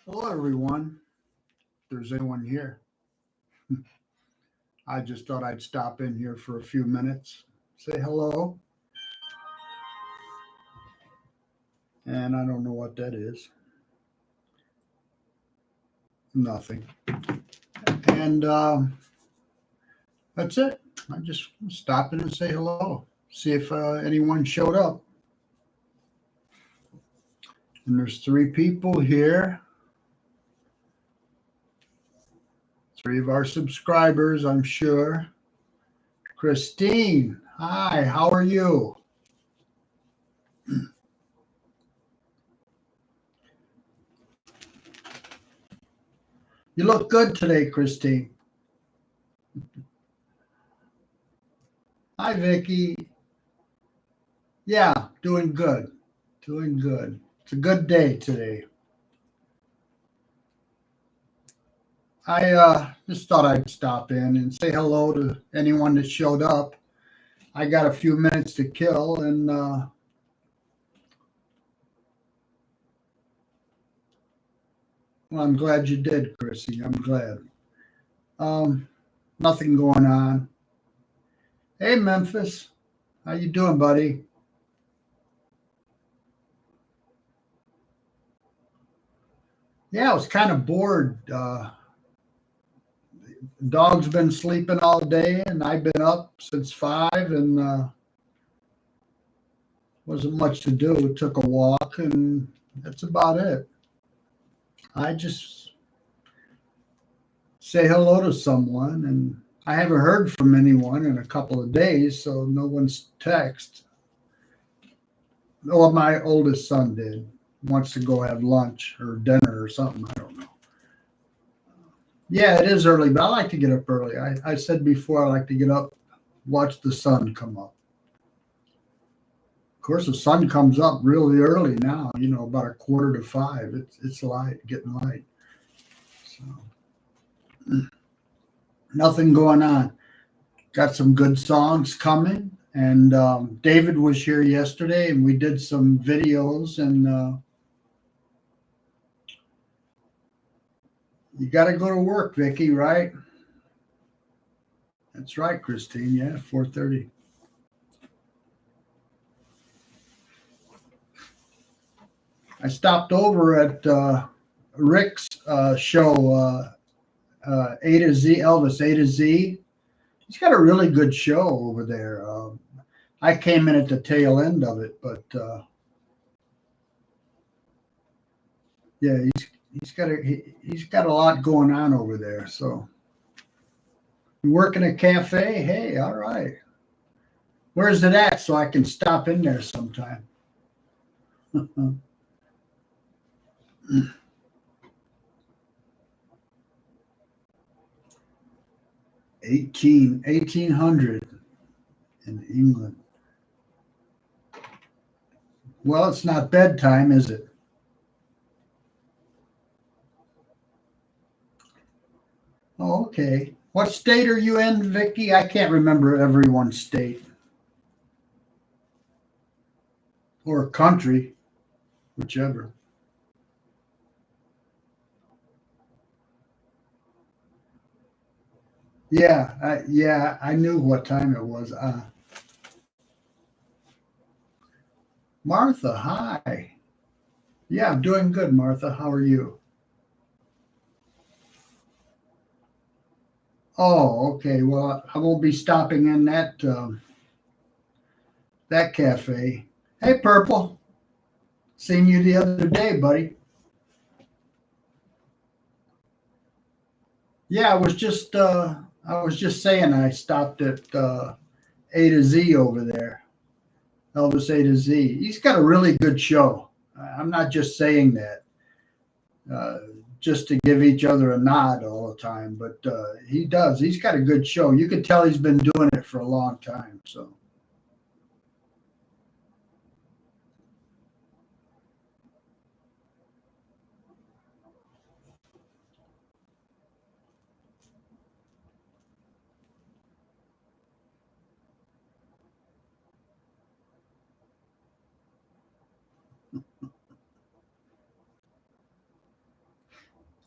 Hello, everyone. If there's anyone here, I just thought I'd stop in here for a few minutes, say hello, and I don't know what that is. Nothing. And that's it. I just stop in and say hello, see if anyone showed up. And there's three people here, three of our subscribers, I'm sure. Christine, hi, how are you? You look good today, Christine. Hi, Vicky. Yeah, doing good. Doing good. It's a good day today. I just thought I'd stop in and say hello to anyone that showed up. I got a few minutes to kill, and well, I'm glad you did, Chrissy. I'm glad. Um, Nothing going on. Hey, Memphis, how you doing, buddy? Yeah, I was kind of bored. Dog's been sleeping all day, and I've been up since 5, and wasn't much to do. Took a walk, and that's about it. I just say hello to someone, and I haven't heard from anyone in a couple of days, so no one's text. Oh, my oldest son did. Wants to go have lunch or dinner or something. I don't know. Yeah, it is early, but I like to get up early. I said before I like to get up, watch the sun come up. Of course, the sun comes up really early now. About a quarter to 5. It's light, getting light. So nothing going on. Got some good songs coming. And David was here yesterday, and we did some videos. And you got to go to work, Vicky, right? That's right, Christine. Yeah, 4:30. I stopped over at Rick's show, A to Z, Elvis A to Z. He's got a really good show over there. I came in at the tail end of it, but yeah, he's got a lot going on over there. So you work in a cafe? Hey, all right. Where's it at so I can stop in there sometime? 1800 in England. Well, it's not bedtime, is it? Oh, okay. What state are you in, Vicky? I can't remember everyone's state or country, whichever. Yeah, I knew what time it was. Martha, hi. Yeah, I'm doing good, Martha. How are you? Oh, okay. Well, I won't be stopping in that cafe. Hey, Purple. Seen you the other day, buddy. Yeah, I was just saying I stopped at A to Z over there. Elvis A to Z. He's got a really good show. I'm not just saying that uh, just to give each other a nod all the time, but he does. He's got a good show. You can tell he's been doing it for a long time. So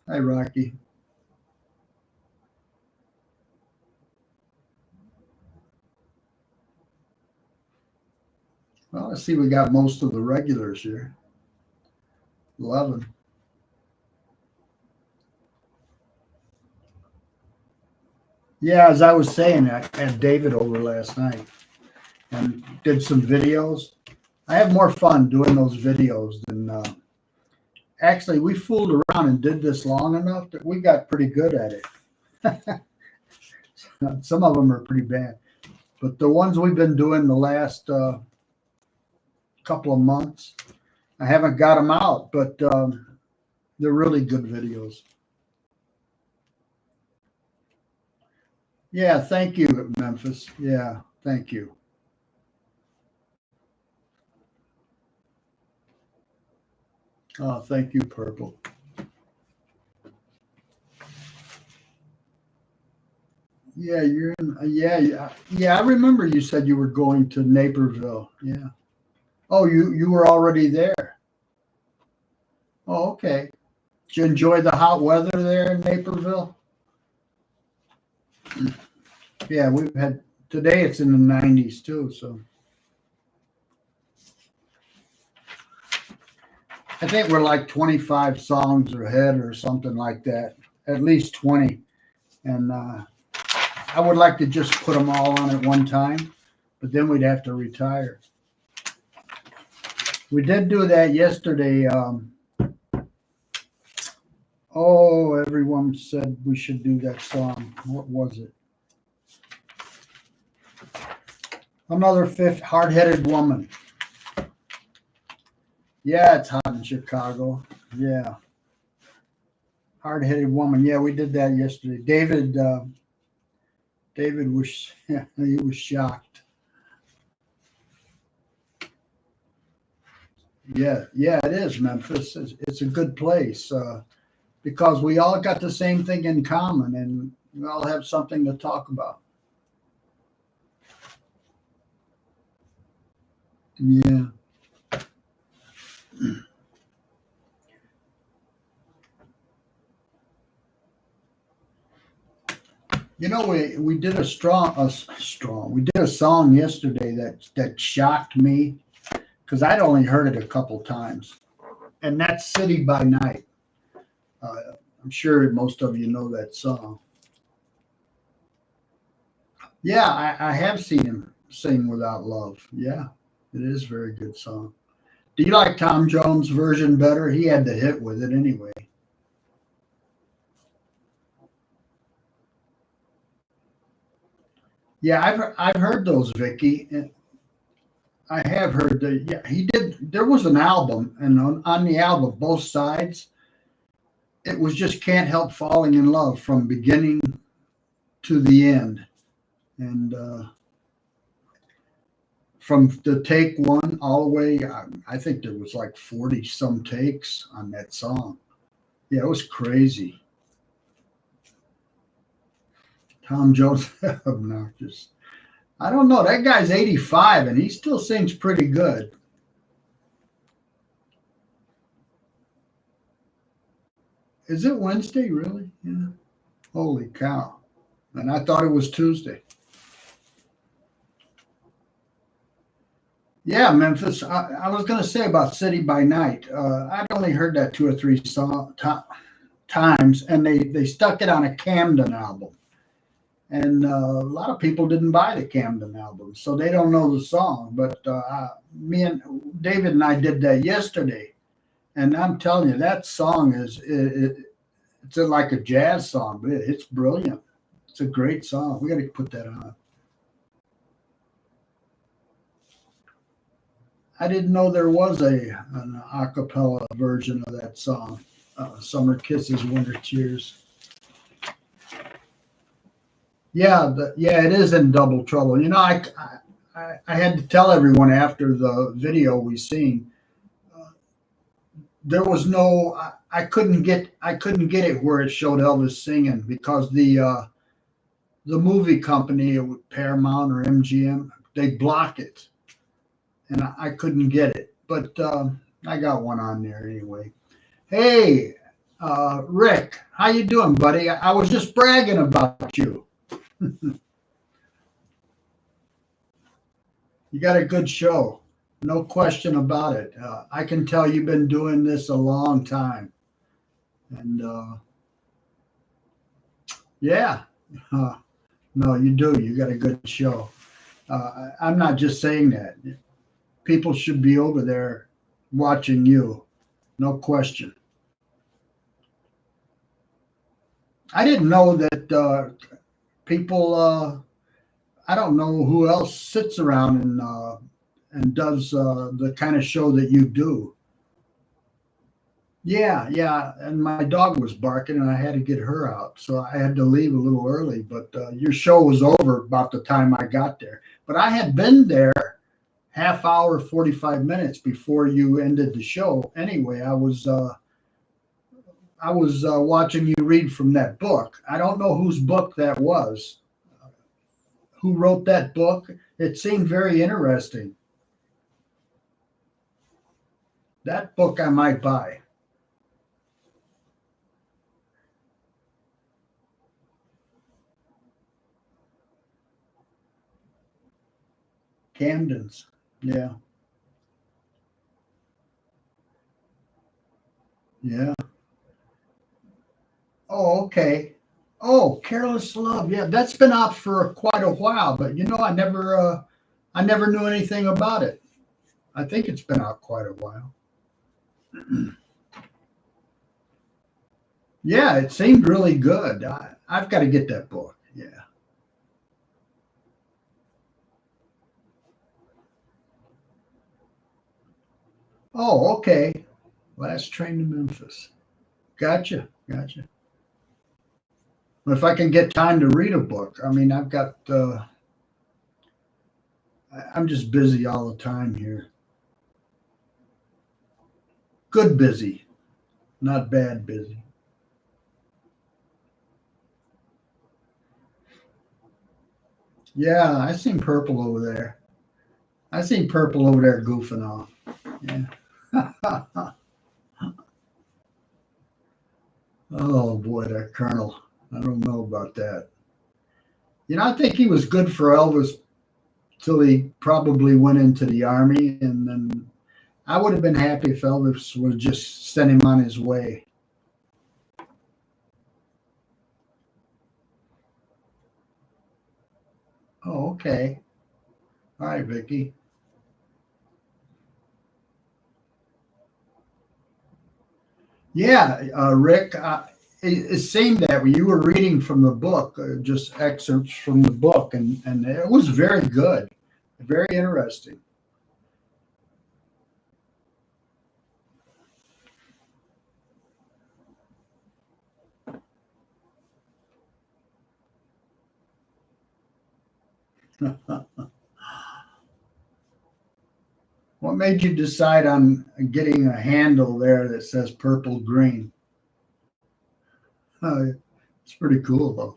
Hi, Rocky. Well, I see we got most of the regulars here. 11. Yeah, as I was saying, I had David over last night and did some videos. I have more fun doing those videos than actually. We fooled around and did this long enough that we got pretty good at it. Some of them are pretty bad, but the ones we've been doing the last couple of months, I haven't got them out, but they're really good videos. Yeah, thank you, Memphis. Yeah, thank you. Oh, thank you, Purple. Yeah, you're in. Yeah. I remember you said you were going to Naperville. Yeah. Oh, you were already there. Oh, okay. Did you enjoy the hot weather there in Naperville? Yeah, we've had today. It's in the 90s too. So I think we're like 25 songs ahead or something like that. At least 20. And I would like to just put them all on at one time, but then we'd have to retire. We did do that yesterday. Oh, everyone said we should do that song. What was it? Another fifth hard-headed woman. Yeah, it's hot in Chicago. Yeah, hard-headed woman. Yeah, we did that yesterday. David was he was shocked. Yeah, it is Memphis. It's a good place because we all got the same thing in common, and we all have something to talk about. Yeah. You know, we did we did a song yesterday that shocked me because I'd only heard it a couple times, and that's "City by Night." Uh, I'm sure most of you know that song. Yeah, I have seen him sing "Without Love." Yeah, it is a very good song. Do you like Tom Jones' version better? He had the hit with it anyway. Yeah, I've heard those, Vicky. I have heard that. Yeah, he did. There was an album, and on the album, both sides, it was just "Can't Help Falling in Love" from beginning to the end, and from the take one all the way. I think there was like 40 some takes on that song. Yeah, it was crazy. Tom Jones, obnoxious. I don't know. That guy's 85 and he still sings pretty good. Is it Wednesday, really? Yeah. Holy cow. And I thought it was Tuesday. Yeah, Memphis. I was going to say about City by Night. I'd only heard that two or three times, and they stuck it on a Camden album. And a lot of people didn't buy the Camden album, so they don't know the song. But me and David and I did that yesterday, and I'm telling you, that song it's like a jazz song, but it's brilliant. It's a great song. We got to put that on. I didn't know there was an a cappella version of that song, "Summer Kisses, Winter Tears." Yeah, yeah, it is in double trouble. You know, I had to tell everyone after the video we seen, uh, there was no, I couldn't get it where it showed Elvis singing because the movie company, Paramount or MGM, they block it, and I couldn't get it. But I got one on there anyway. Hey, Rick, how you doing, buddy? I was just bragging about you. You got a good show, no question about it. I can tell you've been doing this a long time, and yeah, uh, no, you do. You got a good show. I'm not just saying that. People should be over there watching you, no question. I didn't know that people. I don't know who else sits around and does the kind of show that you do. Yeah, yeah. And my dog was barking, and I had to get her out, so I had to leave a little early. But your show was over about the time I got there. But I had been there half hour, 45 minutes before you ended the show. Anyway, I was watching you read from that book. I don't know whose book that was. Who wrote that book? It seemed very interesting. That book I might buy. Camden's. Yeah. Yeah. Oh, okay. Oh, Careless Love. Yeah, that's been out for quite a while, but I never knew anything about it. I think it's been out quite a while. Yeah, it seemed really good. I've got to get that book. Yeah. Oh, okay. Last Train to Memphis. Gotcha. Gotcha. If I can get time to read a book, I mean, I'm just busy all the time here. Good busy, not bad busy. Yeah, I seen Purple over there. I seen Purple over there goofing off. Yeah. Oh boy, that Colonel. I don't know about that. I think he was good for Elvis till he probably went into the army, and then I would have been happy if Elvis would just send him on his way. Oh, okay. All right, Vicky. Yeah, Rick, it seemed that when you were reading from the book, just excerpts from the book, and it was very good, very interesting. What made you decide on getting a handle there that says purple green? Uh, it's pretty cool, though.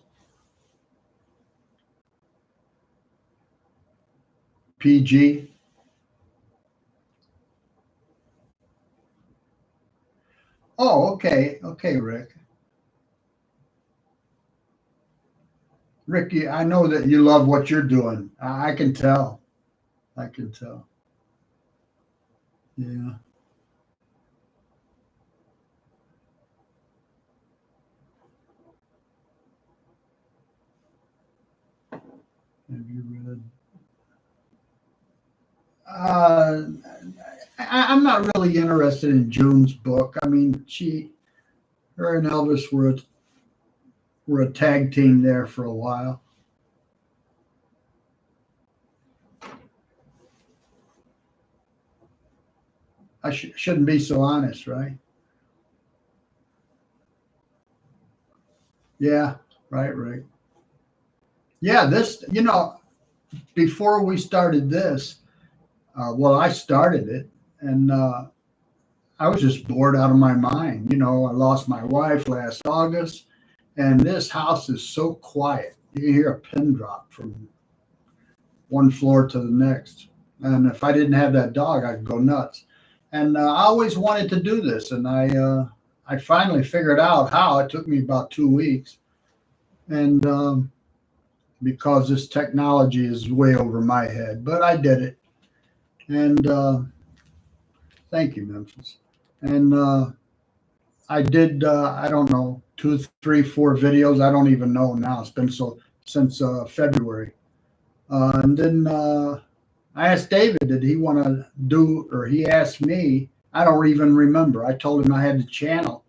PG. Oh, okay. Okay, Rick. Ricky, I know that you love what you're doing. I can tell. I can tell. Yeah. Have you read? Uh, I'm not really interested in June's book. I mean, her and Elvis were a tag team there for a while. I shouldn't be so honest, right? Yeah, right, right. Yeah, before we started this, well, I started it, and I was just bored out of my mind. I lost my wife last August, and this house is so quiet. You can hear a pin drop from one floor to the next. And if I didn't have that dog, I'd go nuts. And I always wanted to do this, and I finally figured out how. It took me about 2 weeks, and because this technology is way over my head, but I did it. And thank you, Memphis. And I did, I don't know, 2, 3, 4 videos. I don't even know now. It's been so since February. And then I asked David, did he want to do, or he asked me, I don't even remember. I told him I had the channel.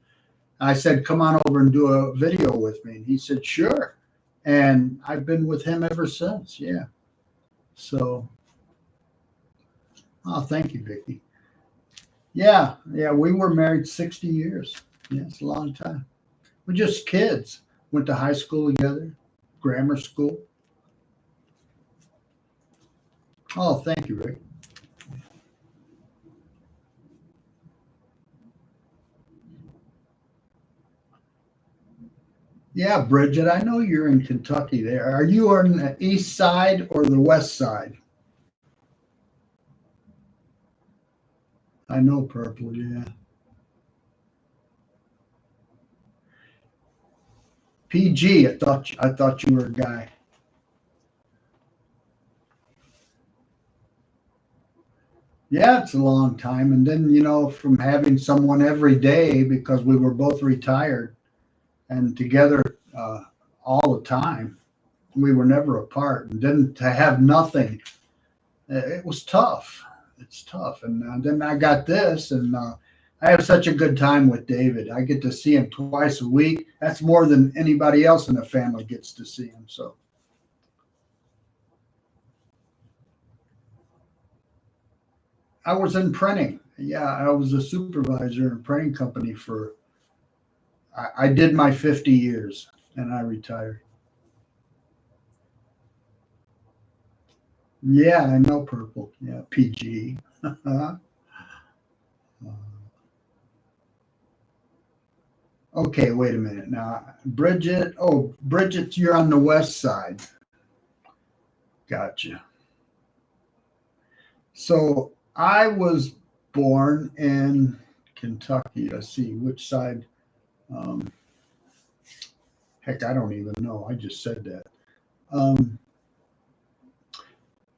I said, come on over and do a video with me. And he said, sure. And I've been with him ever since. Yeah. So, oh, thank you, Vicki. Yeah. Yeah. We were married 60 years. Yeah. It's a long time. We're just kids. Went to high school together, grammar school. Oh, thank you, Rick. Yeah, Bridget, I know you're in Kentucky there. Are you on the east side or the west side? I know purple, yeah. PG, I thought you were a guy. Yeah, it's a long time. And then, from having someone every day because we were both retired and together all the time. We were never apart, and then to have nothing, it was tough. It's tough. And then I got this, and I have such a good time with David. I get to see him twice a week. That's more than anybody else in the family gets to see him. So I was in printing. Yeah, I was a supervisor in a printing company for, I did my 50 years and I retired. Yeah, I know purple. Yeah, PG. Okay, wait a minute now. Bridget, oh, Bridget, you're on the west side. Gotcha. So I was born in Kentucky. Let's see which side. Um, Heck, I don't even know. I just said that. Um,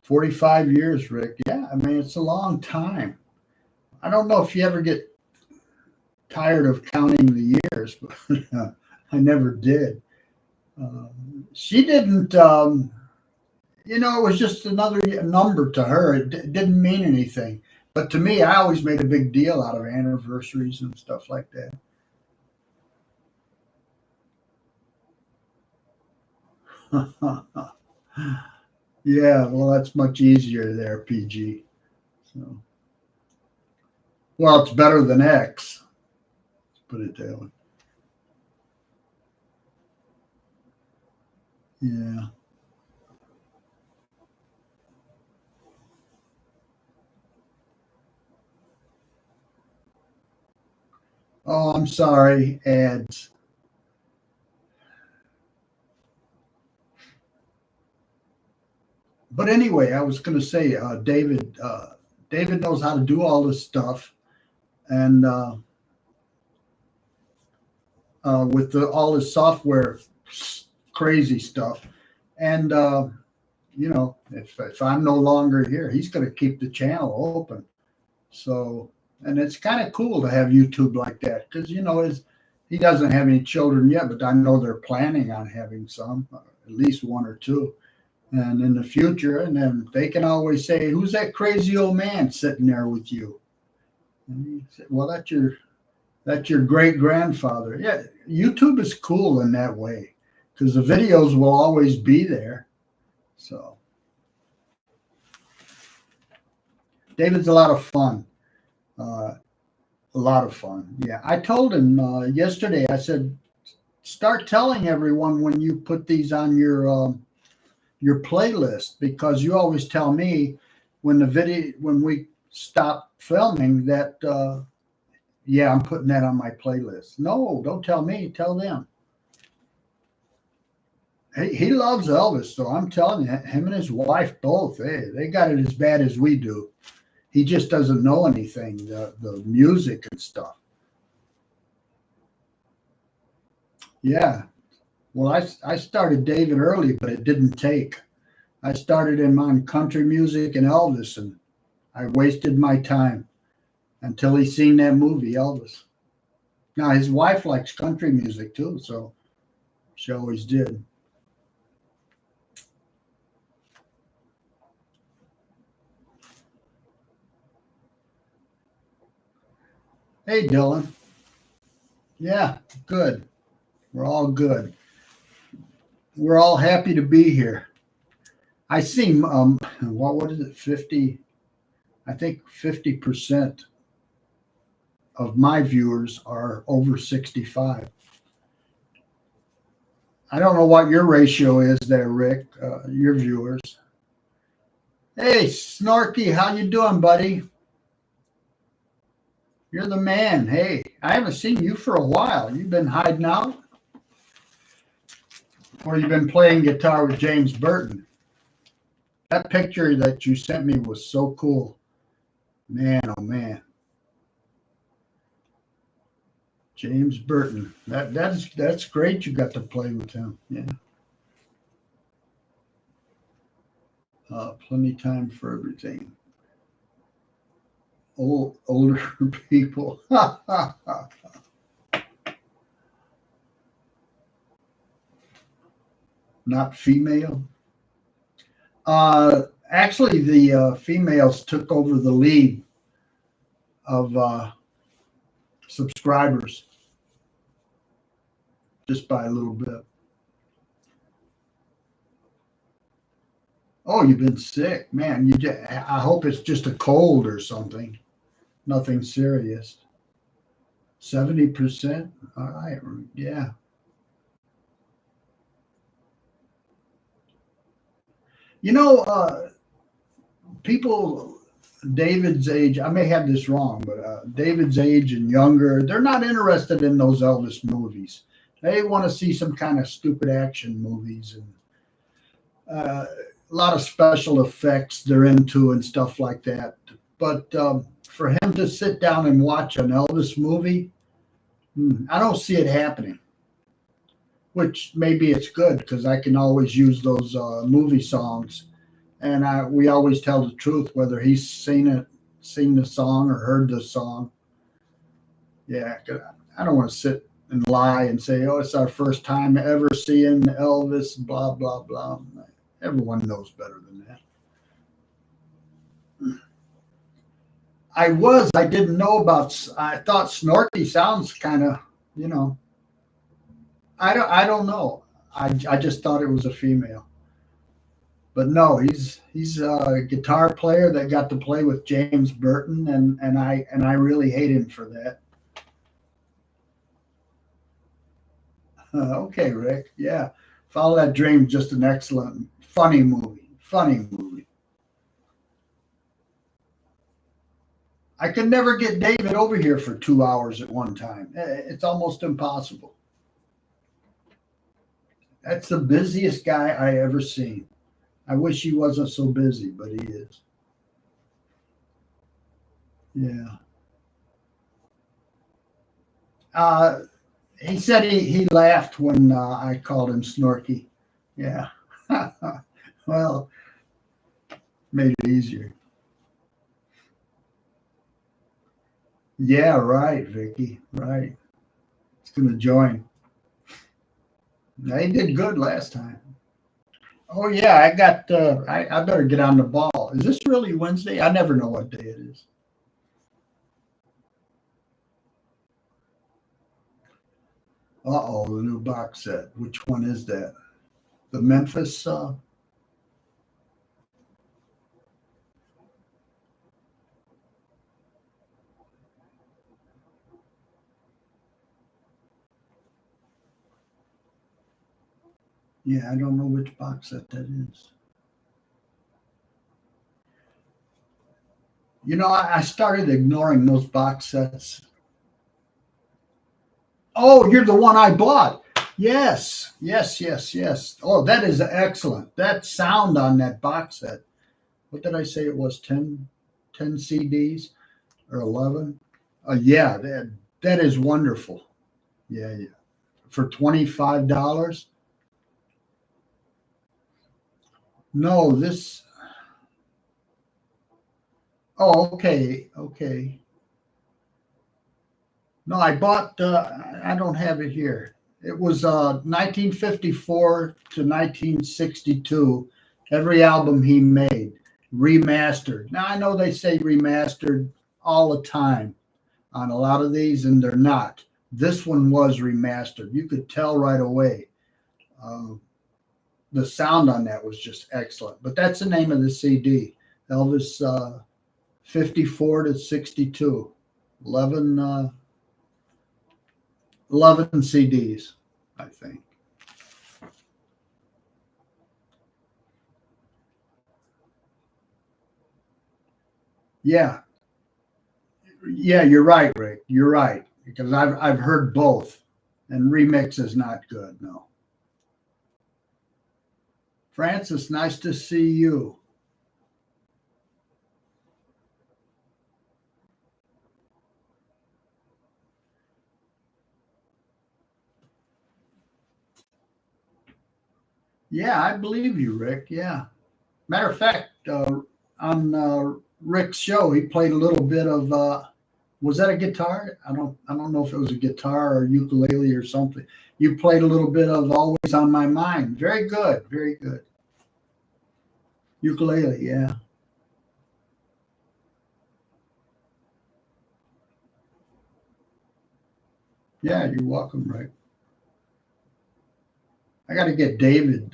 45 years, Rick. Yeah, I mean, it's a long time. I don't know if you ever get tired of counting the years, but I never did. She didn't, it was just another number to her. It didn't mean anything. But to me, I always made a big deal out of anniversaries and stuff like that. Yeah, well, that's much easier there, PG. So, well, it's better than X. Let's put it that way. Yeah. Oh, I'm sorry, ads. But anyway, I was going to say, David knows how to do all this stuff, and with all his software, crazy stuff, and if I'm no longer here, he's going to keep the channel open. So, and it's kind of cool to have YouTube like that because he doesn't have any children yet, but I know they're planning on having some, at least one or two. And in the future, and then they can always say, "Who's that crazy old man sitting there with you?" And he said, "Well, that's your great grandfather." Yeah, YouTube is cool in that way because the videos will always be there. So David's a lot of fun. Uh, a lot of fun. Yeah, I told him yesterday. I said, "Start telling everyone when you put these on your playlist because you always tell me when we stop filming that yeah, I'm putting that on my playlist." No, don't tell me, tell them. He loves Elvis, so I'm telling you, him and his wife both, they got it as bad as we do. He just doesn't know anything, the music and stuff. Yeah. Well, I started David early, but it didn't take. I started him on country music and Elvis, and I wasted my time until he seen that movie, Elvis. Now, his wife likes country music too, so she always did. Hey, Dylan. Yeah, good. We're all good. We're all happy to be here. I see, what is it, 50? I think 50% of my viewers are over 65. I don't know what your ratio is there, Rick, your viewers. Hey, Snorky, how you doing, buddy? You're the man. Hey, I haven't seen you for a while. You've been hiding out? Or you've been playing guitar with James Burton? That picture that you sent me was so cool. Man, oh man. James Burton. That's great you got to play with him. Yeah. Plenty time for everything. Older people. Not female. Actually, the females took over the lead of subscribers just by a little bit. Oh, you've been sick, man. I hope it's just a cold or something. Nothing serious. 70%. All right. Yeah. You know, people David's age, I may have this wrong, but David's age and younger, they're not interested in those Elvis movies. They want to see some kind of stupid action movies and a lot of special effects they're into and stuff like that. But for him to sit down and watch an Elvis movie, I don't see it happening. Which maybe it's good because I can always use those movie songs, and we always tell the truth whether he's seen the song or heard the song. Yeah, 'cause I don't want to sit and lie and say, "Oh, it's our first time ever seeing Elvis." Blah blah blah. Everyone knows better than that. I didn't know about. I thought Snorky sounds kind of, you know. I don't know. I just thought it was a female. But no, he's a guitar player that got to play with James Burton, and I really hate him for that. Okay, Rick. Yeah, Follow That Dream, just an excellent, funny movie. Funny movie. I could never get David over here for 2 hours at one time. It's almost impossible. That's the busiest guy I ever seen. I wish he wasn't so busy, but he is. Yeah. Uh, he said he laughed when I called him Snorky. Yeah. Well, made it easier. Yeah, right, Vicky. Right. It's going to join. They did good last time. Oh yeah, I got. I better get on the ball. Is this really Wednesday? I never know what day it is. The new box set. Which one is that? The Memphis. Yeah, I don't know which box set that is. You know, I started ignoring those box sets. Oh, you're the one I bought. Yes, yes, yes, yes. Oh, that is excellent. That sound on that box set. What did I say it was? 10 CDs or 11? Yeah, that is wonderful. Yeah, yeah. for $25. No, this. Oh, okay, okay. No, I bought. I don't have it here. It was 1954 to 1962. Every album he made, remastered. Now I know they say remastered all the time on a lot of these, and they're not. This one was remastered. You could tell right away. Uh, the sound on that was just excellent. But that's the name of the CD, Elvis 54 to 62, 11, 11 CDs, I think. Yeah, yeah, you're right, Rick. You're right because I've heard both, and remix is not good. No, Francis, nice to see you. Yeah, I believe you, Rick. Yeah. Matter of fact, on Rick's show, he played a little bit of. Was that a guitar? I don't know if it was a guitar or ukulele or something. You played a little bit of "Always on My Mind." Very good, very good. Ukulele, yeah, yeah. You're welcome, Rick. I got to get David.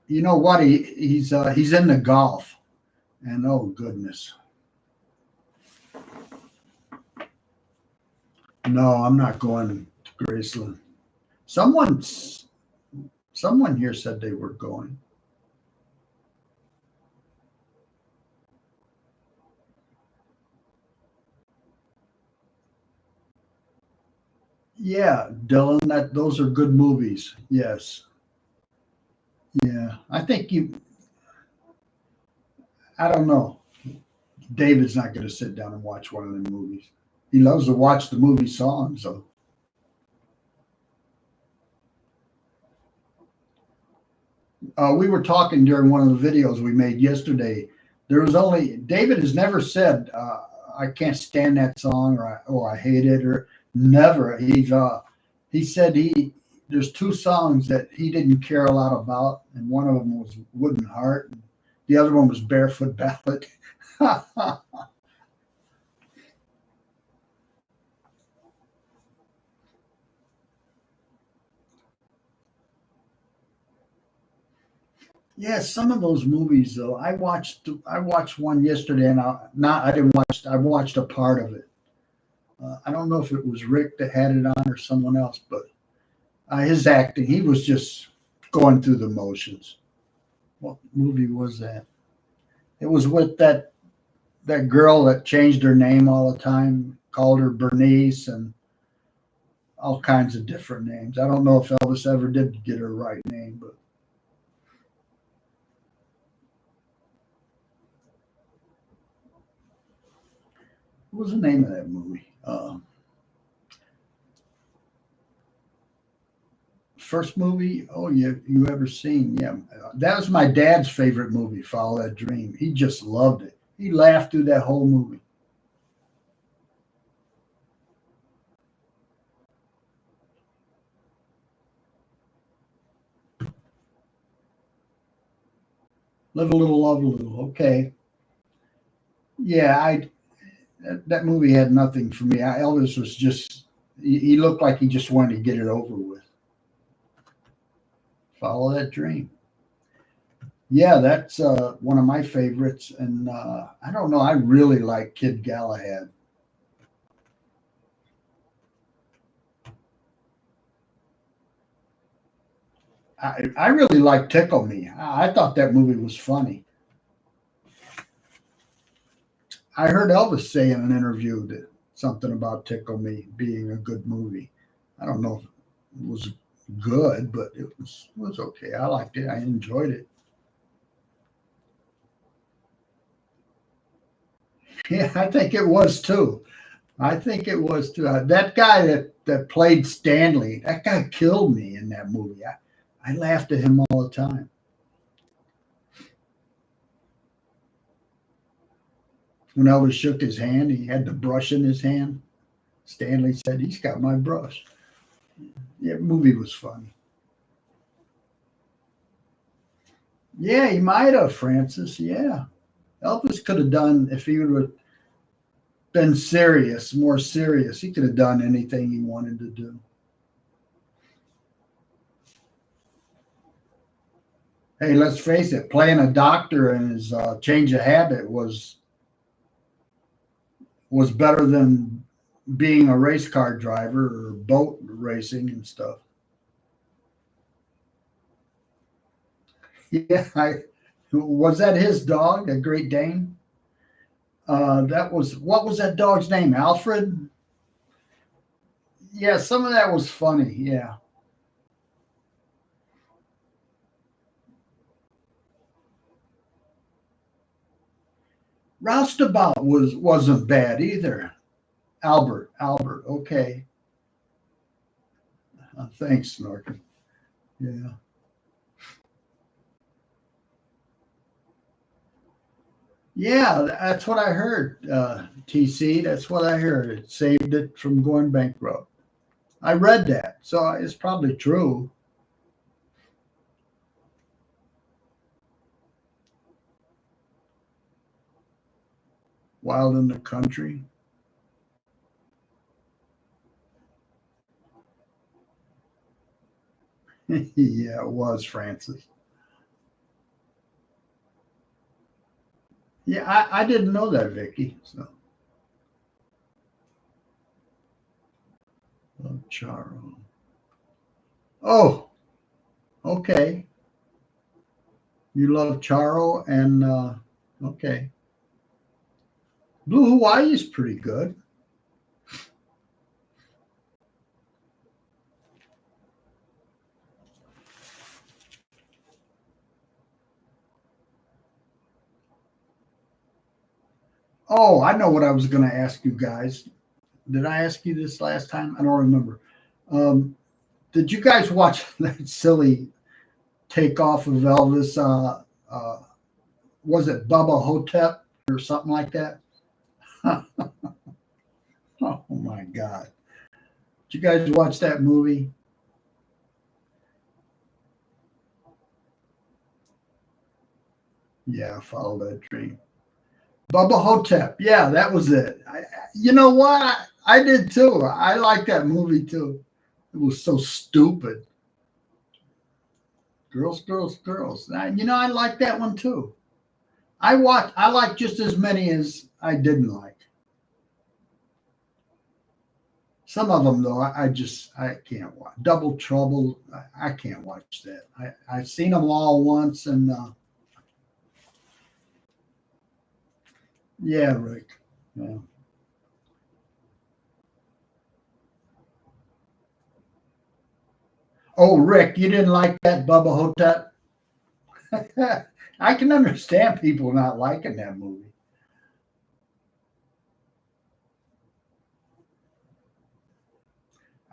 You know what? He's into golf, and oh goodness, no, I'm not going to Graceland. Someone's someone here said they were going. Yeah, Dylan, that those are good movies. Yes. Yeah. I think you I don't know. David's not gonna sit down and watch one of them movies. He loves to watch the movie songs, so we were talking during one of the videos we made yesterday. There was only David has never said I can't stand that song or I hate it or never. He said he there's two songs that he didn't care a lot about, and one of them was Wooden Heart, and the other one was Barefoot Ballad. Yeah, some of those movies though. I watched one yesterday, and I didn't watch. I watched a part of it. I don't know if it was Rick that had it on or someone else, but his acting, he was just going through the motions. What movie was that? It was with that girl that changed her name all the time, called her Bernice and all kinds of different names. I don't know if Elvis ever did get her right name, but what was the name of that movie? First movie, oh, you ever seen? Yeah, that was my dad's favorite movie. Follow That Dream. He just loved it. He laughed through that whole movie. Live a little, love a little. Okay, yeah, I that movie had nothing for me. Elvis was just he looked like he just wanted to get it over with. Follow That Dream. Yeah, that's one of my favorites, and I don't know. I really like Kid Galahad. I really like Tickle Me. I thought that movie was funny. I heard Elvis say in an interview that something about Tickle Me being a good movie. I don't know if it was good, but it was okay. I liked it. I enjoyed it. Yeah, I think it was too. I think it was too. That guy that played Stanley, that guy killed me in that movie. I laughed at him all the time. When Elvis shook his hand, he had the brush in his hand. Stanley said, "He's got my brush." Yeah, movie was funny. Yeah, he might have, Francis. Yeah. Elvis could have done, if he would have been serious, more serious, he could have done anything he wanted to do. Hey, let's face it, playing a doctor and his change of habit was better than being a race car driver or boat racing and stuff. Yeah, was that his dog, a Great Dane? That was what was that dog's name? Alfred? Yeah, some of that was funny. Yeah. Roustabout wasn't bad either. Albert. Okay. Thanks, Snorky. Yeah. Yeah, that's what I heard. TC, that's what I heard. It saved it from going bankrupt. I read that, so it's probably true. Wild in the country. Yeah, it was Francis. Yeah, I didn't know that, Vicky. So, Charo. Oh, okay. You love Charo and okay. Blue Hawaii is pretty good. Oh, I know what I was going to ask you guys. Did I ask you this last time? I don't remember. Um, did you guys watch that silly takeoff of Elvis? Was it Bubba Hotep or something like that? Oh my God! Did you guys watch that movie? Yeah, follow that dream. Bubba Hotep. Yeah, that was it. You know what? I did too. I like that movie too. It was so stupid. Girls, girls, girls. I like that one too. I like just as many as I didn't like. Some of them though, I can't watch. Double Trouble, I can't watch that. I've seen them all once, and yeah, Rick. Yeah. Oh, Rick, you didn't like that Bubba Hotep? I can understand people not liking that movie.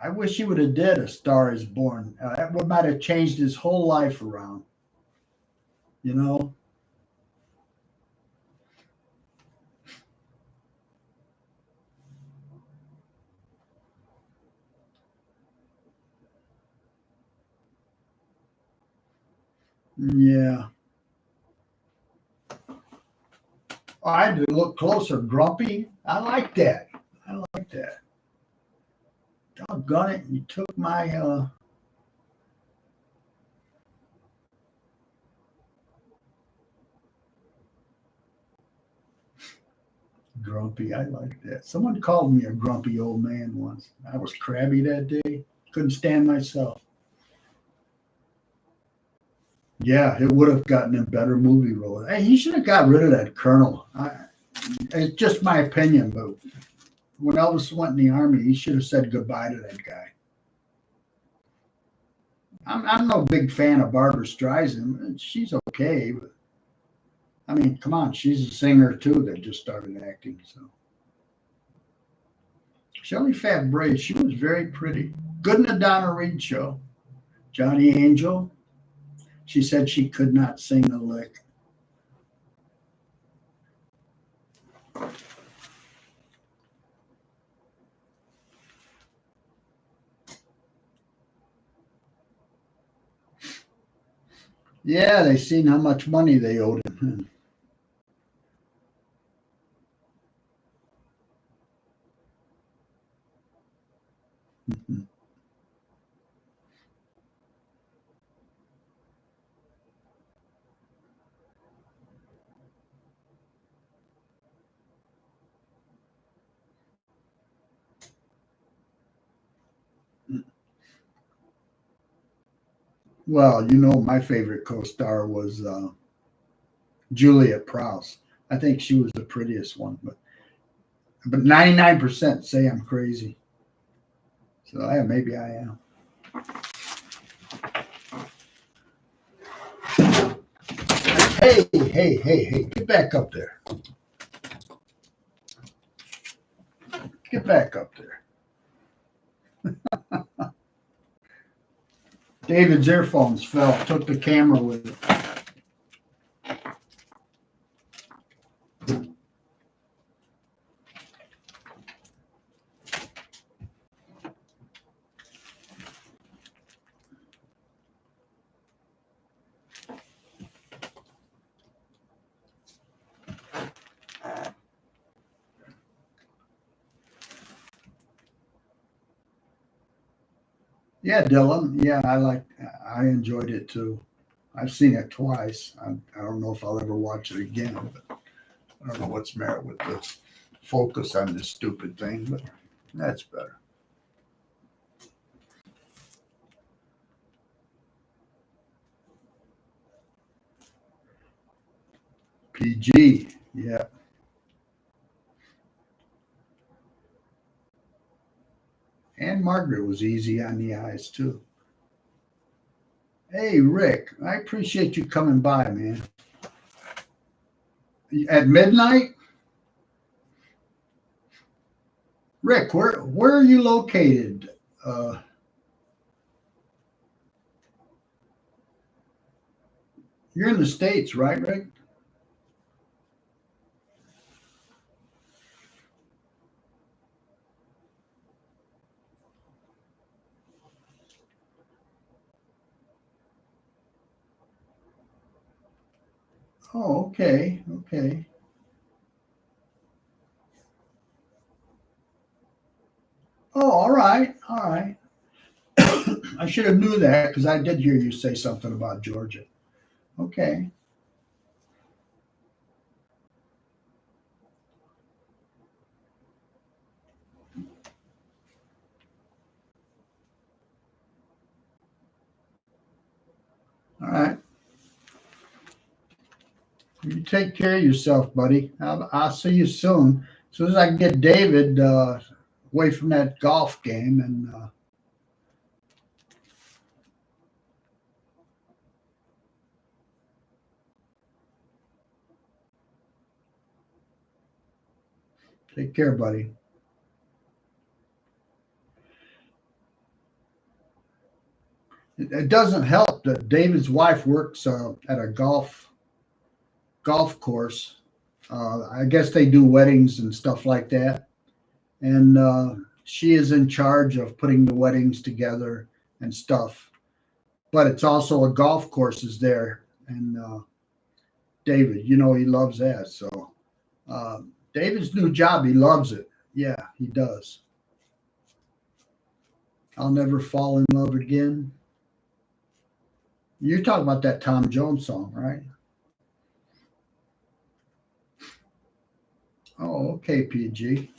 I wish he would have did A Star Is Born. That would might have changed his whole life around. You know? Yeah. I had to look closer. Grumpy. I like that. I like that. Doggone it! You took my grumpy. I like that. Someone called me a grumpy old man once. I was crabby that day. Couldn't stand myself. Yeah, it would have gotten a better movie role. Hey, he should have got rid of that colonel. It's just my opinion, but when Elvis went in the army, he should have said goodbye to that guy. I'm no big fan of Barbara Streisand. She's okay, but I mean, come on, she's a singer too that just started acting. So Shelly Fabre, she was very pretty. Good in the Donna Reed show. Johnny Angel, she said she could not sing a lick. Yeah, they seen how much money they owed him. Well, my favorite co-star was Juliet Prowse. I think she was the prettiest one, but 99% say I'm crazy. So yeah, maybe I am. Hey, hey, hey, hey, get back up there. Get back up there. David's earphones fell, took the camera with it. Yeah, Dylan. Yeah, I enjoyed it too. I've seen it twice. I don't know if I'll ever watch it again, but I don't know what's the matter with the focus on this stupid thing, but that's better. PG. Yeah. And Margaret was easy on the eyes too. Hey, Rick, I appreciate you coming by, man. At midnight? Rick, where are you located? You're in the States, right, Rick? Oh, okay, okay. Oh, all right, all right. I should have knew that because I did hear you say something about Georgia. Okay, all right. You take care of yourself, buddy. I'll see you soon. As soon as I can get David away from that golf game and take care, buddy. It doesn't help that David's wife works at a golf course. I guess they do weddings and stuff like that, and she is in charge of putting the weddings together and stuff. But it's also a golf course is there, and David, he loves that. So David's new job, he loves it. Yeah, he does. I'll never fall in love again. You're talking about that Tom Jones song, right? Oh, okay, PG.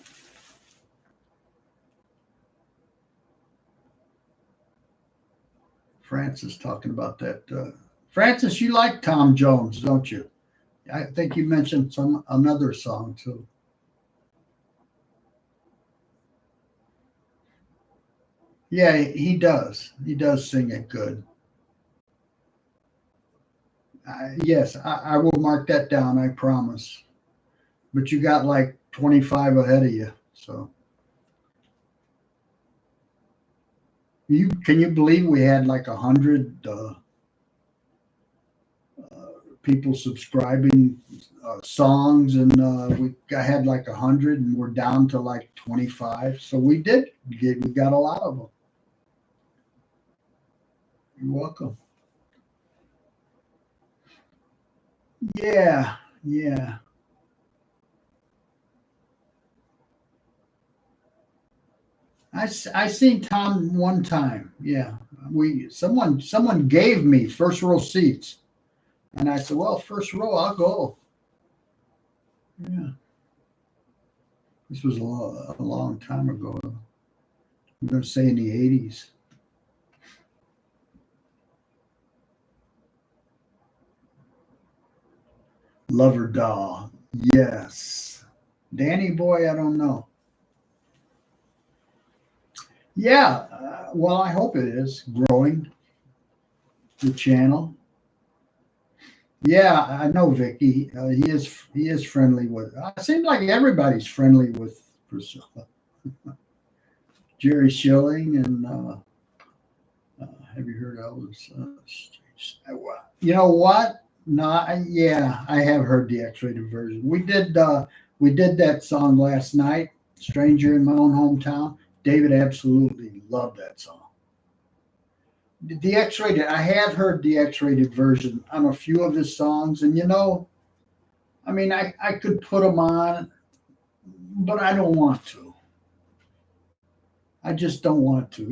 Francis talking about that. Francis, you like Tom Jones, don't you? I think you mentioned another song too. Yeah, he does. He does sing it good. Yes, I will mark that down. I promise. But you got like 25 ahead of you. So Can you believe we had like 100 people subscribing songs, and had like 100, and we're down to like 25. So we got a lot of them. You're welcome. Yeah, yeah. I seen Tom one time. Yeah, someone gave me first row seats, and I said, "Well, first row, I'll go." Yeah, this was a long time ago. I'm going to say in the '80s. Lover Doll. Yes. Danny Boy, I don't know. Yeah, well, I hope it is growing the channel. Yeah, I know Vicky. He is friendly with. It seems like everybody's friendly with Priscilla. Jerry Schilling and have you heard Elvis? You know what? No, yeah, I have heard the X-rated version. We did that song last night, "Stranger in My Own Hometown." David absolutely loved that song. The X-rated, I have heard the X-rated version on a few of his songs, and I mean, I could put them on, but I don't want to. I just don't want to.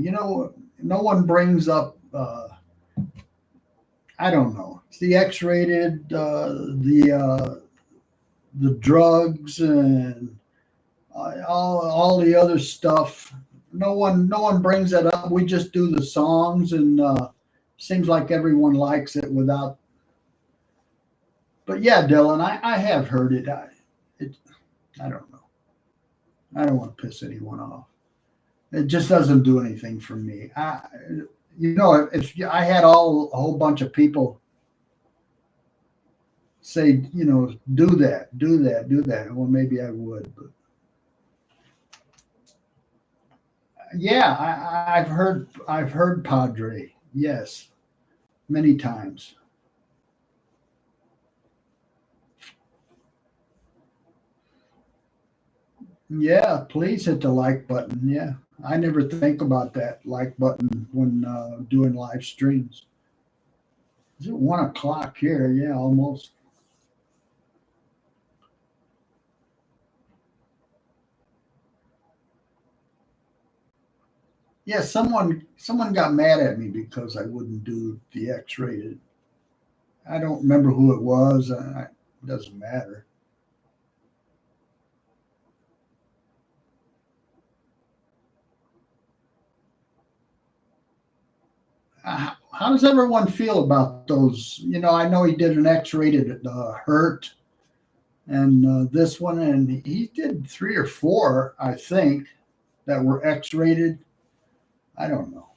No one brings up. I don't know. It's the X-rated, the drugs and all the other stuff. No one brings that up. We just do the songs, and seems like everyone likes it without. But yeah, Dylan, I have heard it. I don't know. I don't want to piss anyone off. It just doesn't do anything for me. If I had a whole bunch of people say, do that, do that, do that, well, maybe I would. But yeah, I've heard Padre. Yes, many times. Yeah, please hit the like button. Yeah, I never think about that like button when doing live streams. Is it 1 o'clock here? Yeah, almost. Yeah, someone got mad at me because I wouldn't do the X-rated. I don't remember who it was. It doesn't matter. How does everyone feel about those? I know he did an X-rated Hurt, and this one, and he did three or four, I think, that were X-rated. I don't know.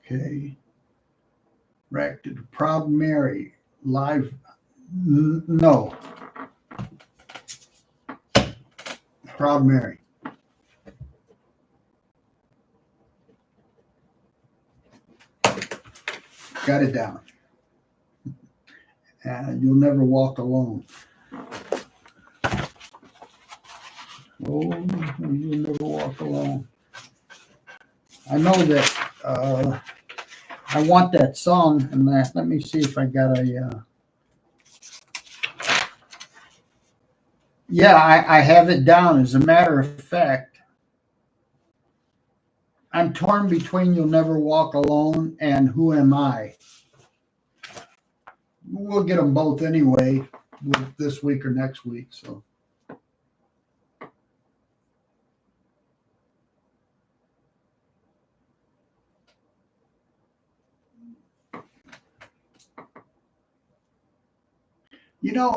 Okay, Reacted Proud Mary live. No, Proud Mary. Got it down. And You'll Never Walk Alone. Oh, You'll Never Walk Alone. I know that I want that song, and let me see if I got a. Yeah, I have it down. As a matter of fact, I'm torn between "You'll Never Walk Alone" and "Who Am I." We'll get them both anyway, this week or next week. So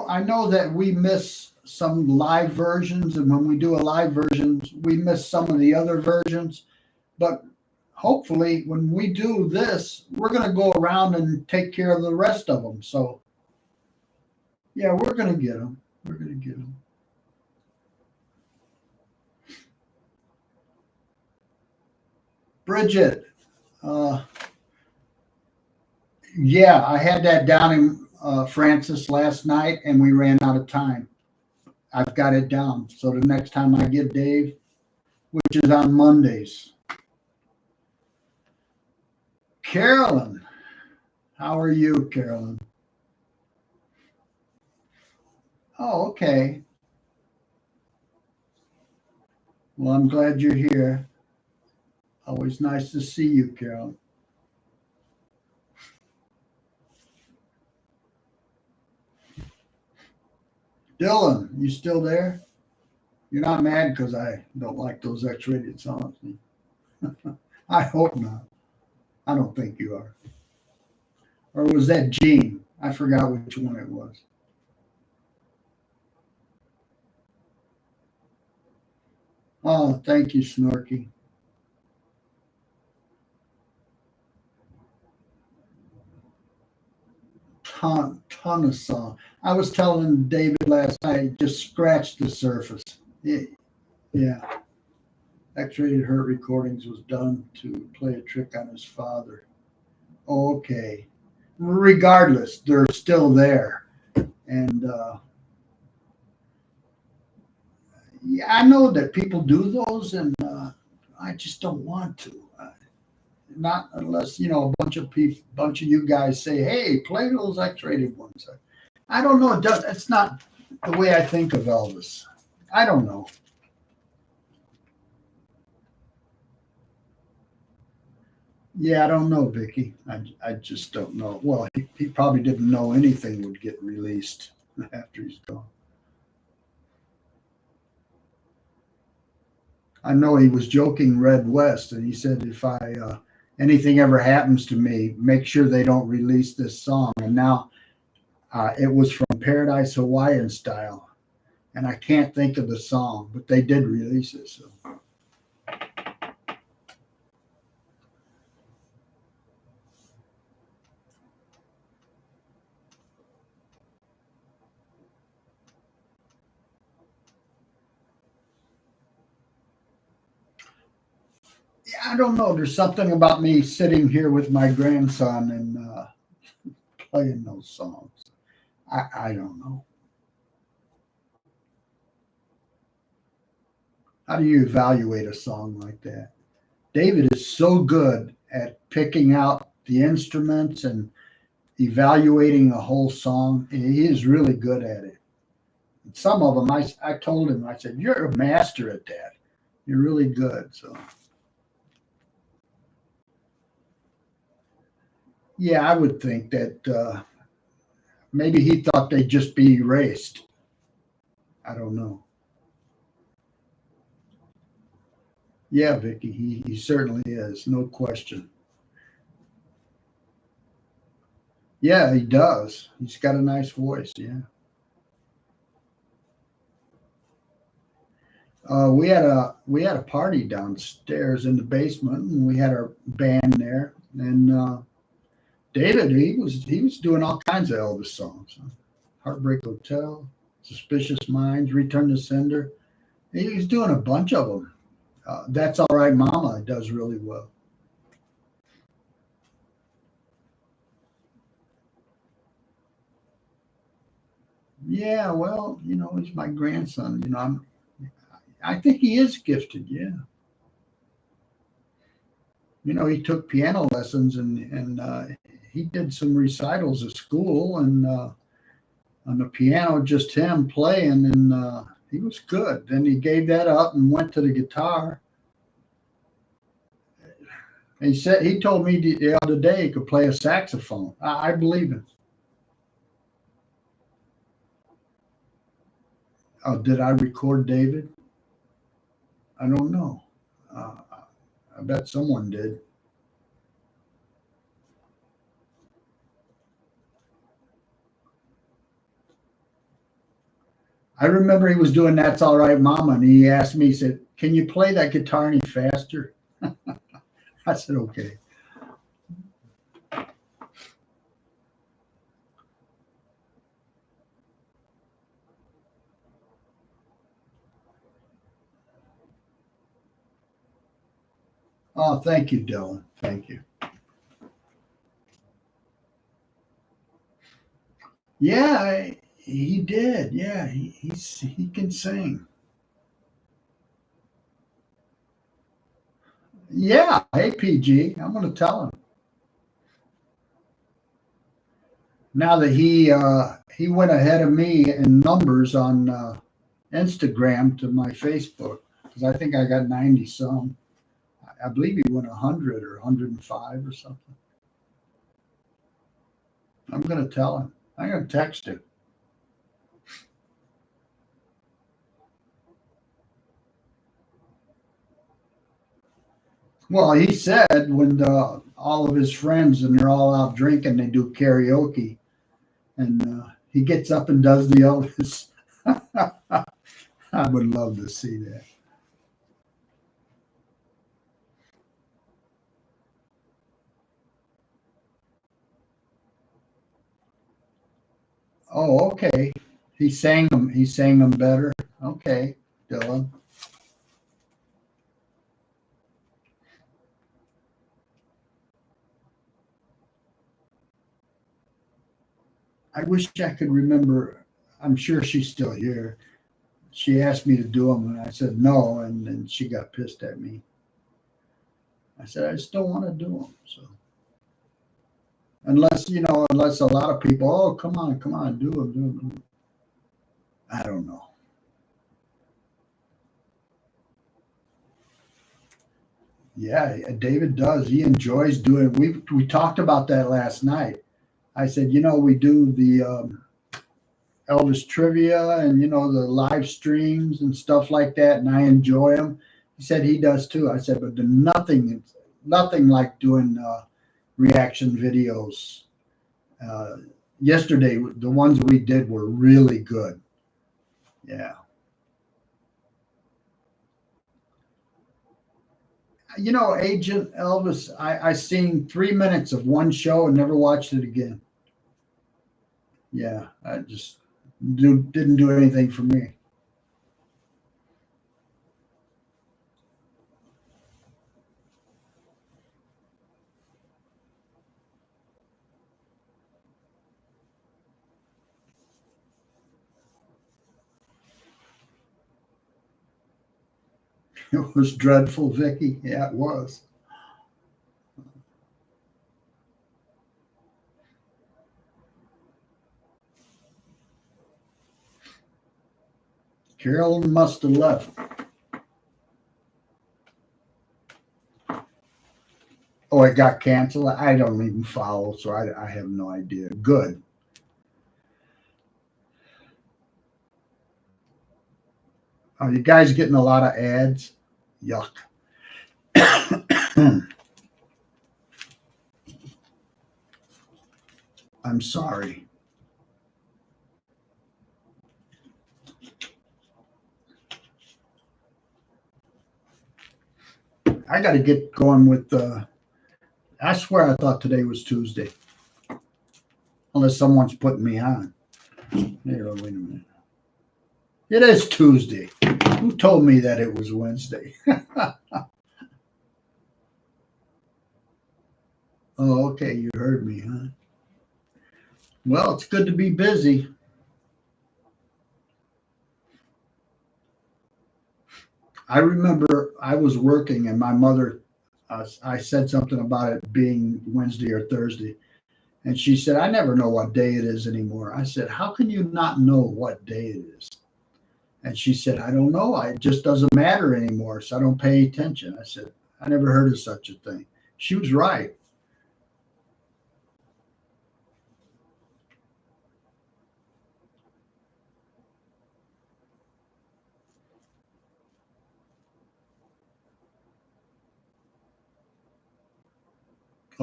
I know that we miss some live versions, and when we do a live version, we miss some of the other versions. But hopefully, when we do this, we're going to go around and take care of the rest of them. So yeah, we're going to get them. We're going to get them. Bridget, yeah, I had that down in Francis last night, and we ran out of time. I've got it down. So the next time I get Dave, which is on Mondays. Carolyn, how are you, Carolyn? Oh, okay. Well, I'm glad you're here. Always nice to see you, Carolyn. Dylan, you still there? You're not mad because I don't like those X-rated songs. I hope not. I don't think you are. Or was that Gene? I forgot which one it was. Oh, thank you, Snorky. Ton of song. I was telling David last night, just scratch the surface. Yeah. X-Rated Hurt Recordings was done to play a trick on his father. Okay. Regardless, they're still there. And yeah, I know that people do those, and I just don't want to. Not unless, a bunch of you guys say, "Hey, play those X-rated ones." I don't know. It's not the way I think of Elvis. I don't know. Yeah, I don't know, Vicky. I just don't know. Well, he probably didn't know anything would get released after he's gone. I know he was joking Red West, and he said, if anything ever happens to me, make sure they don't release this song. And now it was from Paradise Hawaiian Style, and I can't think of the song, but they did release it. So. Yeah, I don't know. There's something about me sitting here with my grandson and playing those songs. I don't know. How do you evaluate a song like that? David is so good at picking out the instruments and evaluating a whole song. He is really good at it. Some of them, I told him, I said, "You're a master at that. You're really good." So, yeah, I would think that maybe he thought they'd just be erased. I don't know. Yeah, Vicky, he certainly is, no question. Yeah, he does. He's got a nice voice. Yeah. We had a party downstairs in the basement, and we had our band there. And David, he was doing all kinds of Elvis songs. Heartbreak Hotel, Suspicious Minds, Return to Sender. He's doing a bunch of them. That's All Right, Mama does really well. Yeah, well, he's my grandson. I think he is gifted. Yeah. He took piano lessons and he did some recitals at school and on the piano, just him playing, and he was good. Then he gave that up and went to the guitar. He told me the other day he could play a saxophone. I believe him. Oh, did I record David? I don't know. Uh, I bet someone did. I remember he was doing That's All Right, Mama, and he asked me, he said, "Can you play that guitar any faster?" I said, "Okay." Oh, thank you, Dylan. Thank you. Yeah, he did. Yeah, he can sing. Yeah. Hey, PG, I'm going to tell him now that he went ahead of me in numbers on Instagram to my Facebook because I think I got 90 some. I believe he went 100 or 105 or something. I'm going to tell him. I'm going to text him. Well, he said when all of his friends and they're all out drinking, they do karaoke, and he gets up and does the Elvis. I would love to see that. Oh, okay. He sang them. He sang them better. Okay, Dylan. I wish I could remember. I'm sure she's still here. She asked me to do them, and I said no, and then she got pissed at me. I said I just don't want to do them. So unless a lot of people, oh come on, do them, do them. Do 'em. I don't know. Yeah, David does. He enjoys doing. We talked about that last night. I said, we do the Elvis trivia and the live streams and stuff like that, and I enjoy them. He said he does too. I said, but nothing like doing reaction videos. Uh, Yesterday, the ones we did were really good. Yeah. Agent Elvis, I seen 3 minutes of one show and never watched it again. Yeah, I just didn't do anything for me. It was dreadful, Vicky. Yeah, it was. Carolyn must have left. Oh, it got canceled. I don't even follow, so I have no idea. Good. Are you guys getting a lot of ads? Yuck. I'm sorry. I got to get going with. I swear I thought today was Tuesday, unless someone's putting me on. Here, wait a minute. It is Tuesday. Who told me that it was Wednesday? Oh, okay. You heard me, huh? Well, it's good to be busy. I remember I was working and my mother, I said something about it being Wednesday or Thursday. And she said, I never know what day it is anymore. I said, how can you not know what day it is? And she said, I don't know. It just doesn't matter anymore. So I don't pay attention. I said, I never heard of such a thing. She was right.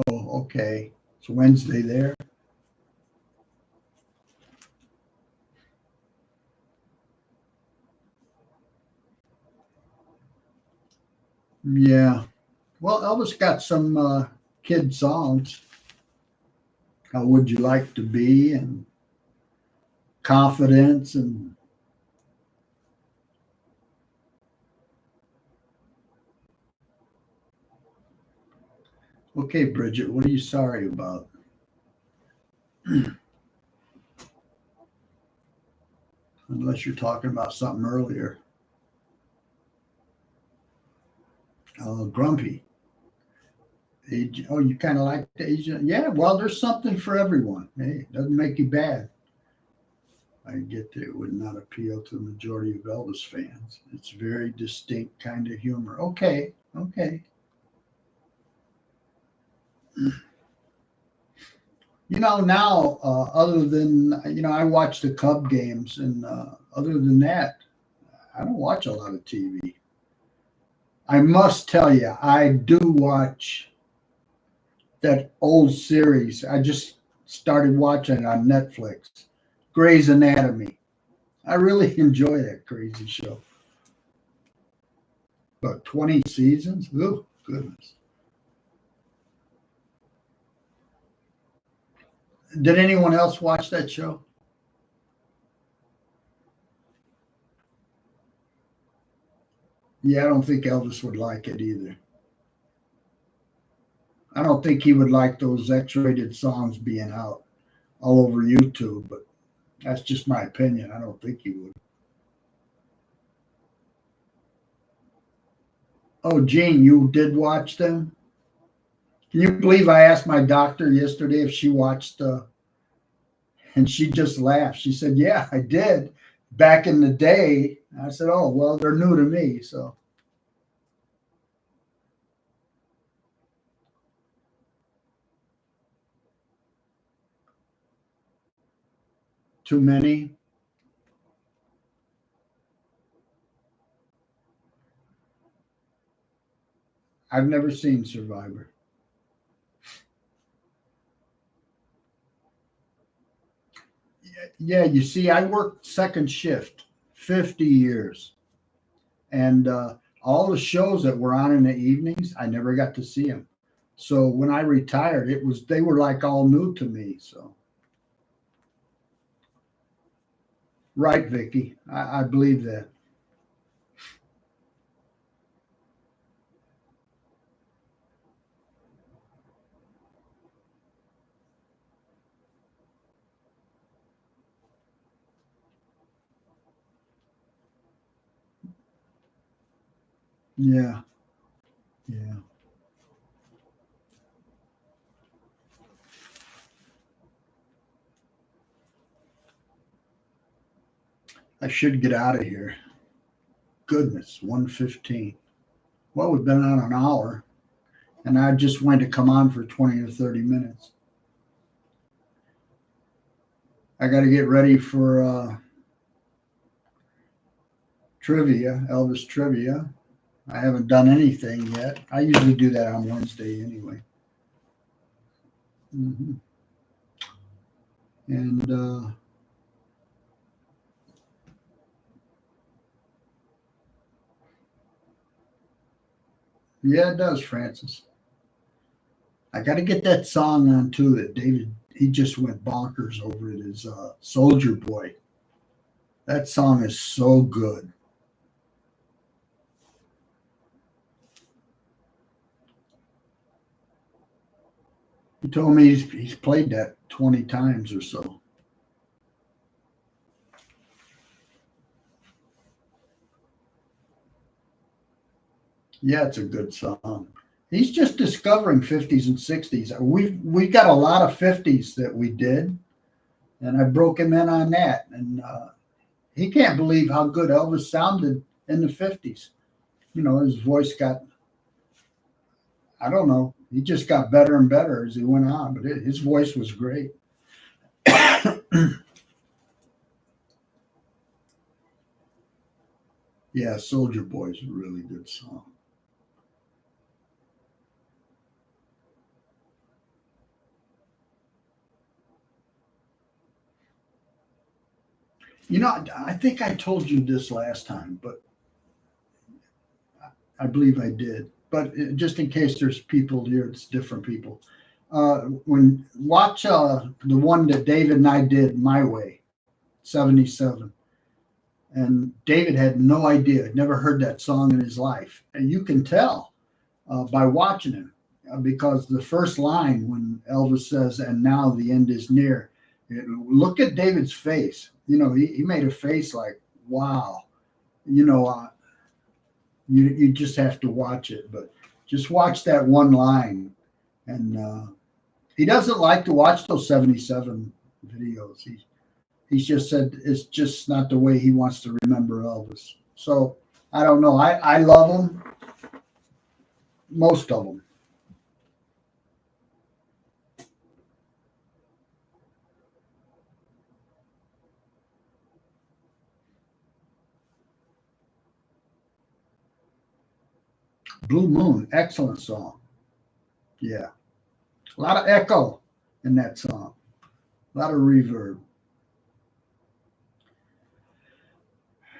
Oh, okay. It's Wednesday there. Yeah. Well, Elvis got some kid songs. How would you like to be? And confidence and Okay, Bridget, what are you sorry about? Unless you're talking about something earlier. Grumpy. Oh, you kind of like the Asian? Yeah, well, there's something for everyone. Hey, it doesn't make you bad. I get that it would not appeal to the majority of Elvis fans. It's very distinct kind of humor. Okay, okay. Now, other than, I watch the Cub games, and other than that, I don't watch a lot of TV. I must tell you, I do watch that old series. I just started watching it on Netflix, Grey's Anatomy. I really enjoy that crazy show. About 20 seasons? Oh, goodness. Did anyone else watch that show? Yeah, I don't think Elvis would like it either. I don't think he would like those X-rated songs being out all over YouTube, but that's just my opinion. I don't think he would. Oh, Gene, you did watch them? Can you believe I asked my doctor yesterday if she watched and she just laughed. She said, "Yeah, I did back in the day." I said, "Oh, well, they're new to me, so too many." I've never seen Survivor. Yeah, you see, I worked second shift 50 years, and all the shows that were on in the evenings, I never got to see them. So when I retired, they were like all new to me. So right, Vicky, I believe that. Yeah, yeah. I should get out of here. Goodness, 1:15. Well, we've been on an hour, and I just wanted to come on for 20 or 30 minutes. I got to get ready for trivia, Elvis trivia. I haven't done anything yet. I usually do that on Wednesday anyway. Hmm. And yeah, it does, Francis. I got to get that song on too that David, he just went bonkers over it, is Soldier Boy. That song is so good. He told me he's played that 20 times or so. Yeah, it's a good song. He's just discovering 50s and 60s. We got a lot of 50s that we did, and I broke him in on that. And he can't believe how good Elvis sounded in the 50s. His voice got, I don't know, he just got better and better as he went on, but his voice was great. Yeah, Soldier Boy is a really good song. I think I told you this last time, but I believe I did. But just in case there's people here, it's different people. When watch the one that David and I did, My Way, 77. And David had no idea, never heard that song in his life. And you can tell by watching him. because the first line when Elvis says, "And now the end is near," look at David's face. He made a face like, "Wow." You know, you just have to watch it, but just watch that one line. And he doesn't like to watch those 77 videos. He's just said it's just not the way he wants to remember Elvis. So I don't know. I love them, most of them. Blue Moon, excellent song. Yeah, a lot of echo in that song, a lot of reverb.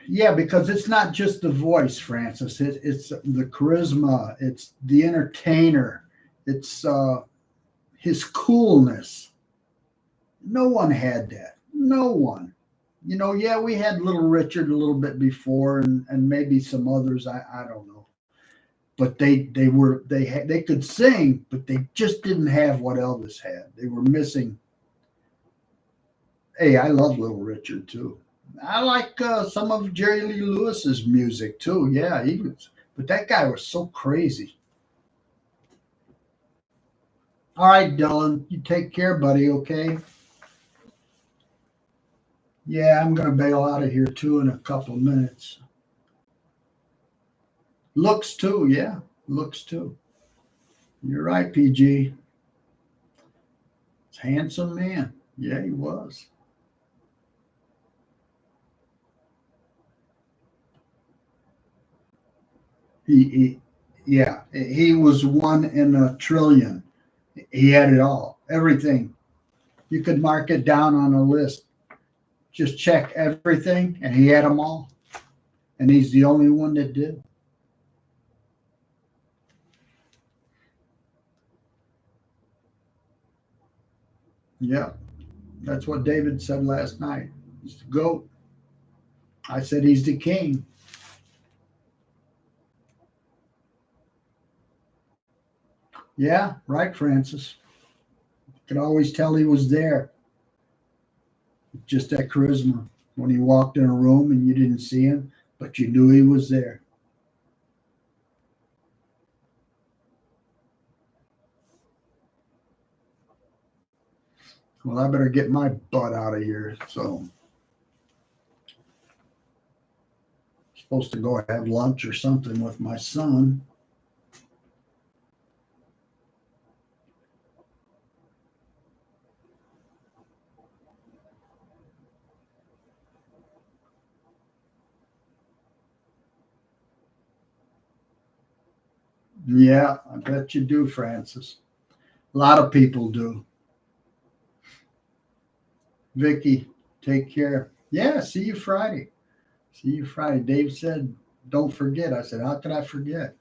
Yeah, because it's not just the voice, Francis. It's the charisma. It's the entertainer. It's his coolness. No one had that. No one. Yeah, we had Little Richard a little bit before, and maybe some others. I don't know, but they could sing, but they just didn't have what Elvis had. They were missing. Hey, I love Little Richard too. I like some of Jerry Lee Lewis's music too. Yeah, he was, but that guy was so crazy. All right, Dylan, you take care, buddy. Okay. Yeah, I'm gonna bail out of here too in a couple of minutes. Looks too, yeah, looks too. You're right, PG. It's a handsome man. Yeah, he was. He yeah, he was one in a trillion. He had it all, everything. You could mark it down on a list. Just check everything, and he had them all. And he's the only one that did. Yeah, that's what David said last night. He's the GOAT. I said he's the king. Yeah, right, Francis. You could always tell he was there. Just that charisma. When he walked in a room and you didn't see him, but you knew he was there. Well, I better get my butt out of here. So, I'm supposed to go have lunch or something with my son. Yeah, I bet you do, Francis. A lot of people do. Vicky, take care. Yeah, see you Friday. See you Friday. Dave said, don't forget. I said, how could I forget?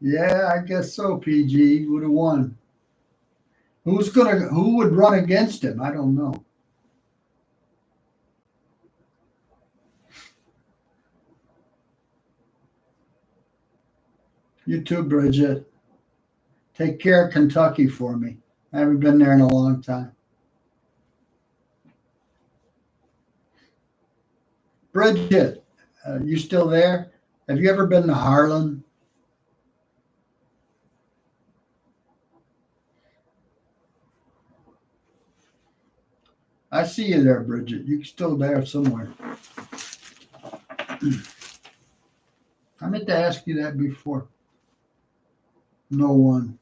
Yeah, I guess so, PG would have won. Who would run against him? I don't know. You too, Bridget. Take care of Kentucky for me. I haven't been there in a long time. Bridget, you still there? Have you ever been to Harlan? I see you there, Bridget. You're still there somewhere. I meant to ask you that before. No one.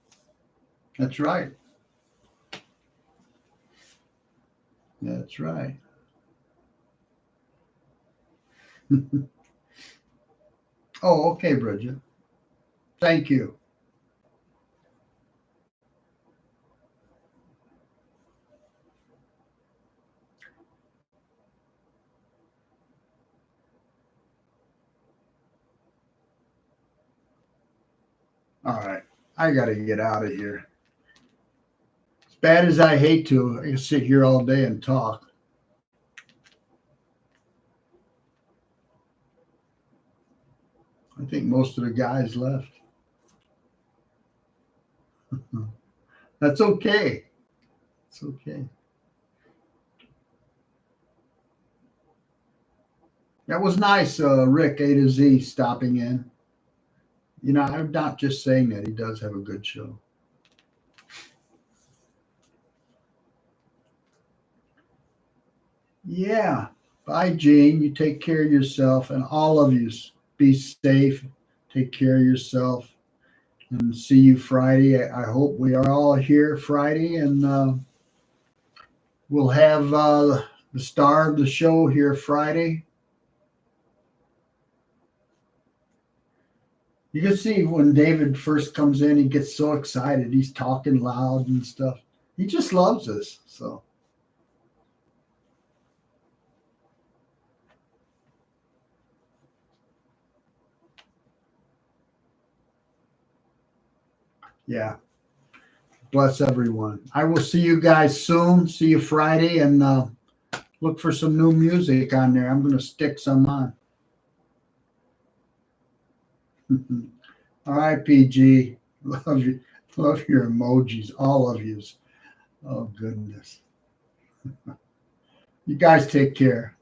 That's right. That's right. Oh, okay, Bridget. Thank you. All right. I got to get out of here. As bad as I hate to, I can sit here all day and talk. I think most of the guys left. That's okay. It's okay. That was nice, Rick A to Z stopping in. You know, I'm not just saying that. He does have a good show. Yeah. Bye, Gene. You take care of yourself, and all of you be safe. Take care of yourself, and see you Friday. I hope we are all here Friday, and we'll have the star of the show here Friday. You can see when David first comes in, he gets so excited. He's talking loud and stuff. He just loves us. So, yeah. Bless everyone. I will see you guys soon. See you Friday, and look for some new music on there. I'm going to stick some on. All right, PG. Love you. Love your emojis, all of yous. Oh, goodness. You guys take care.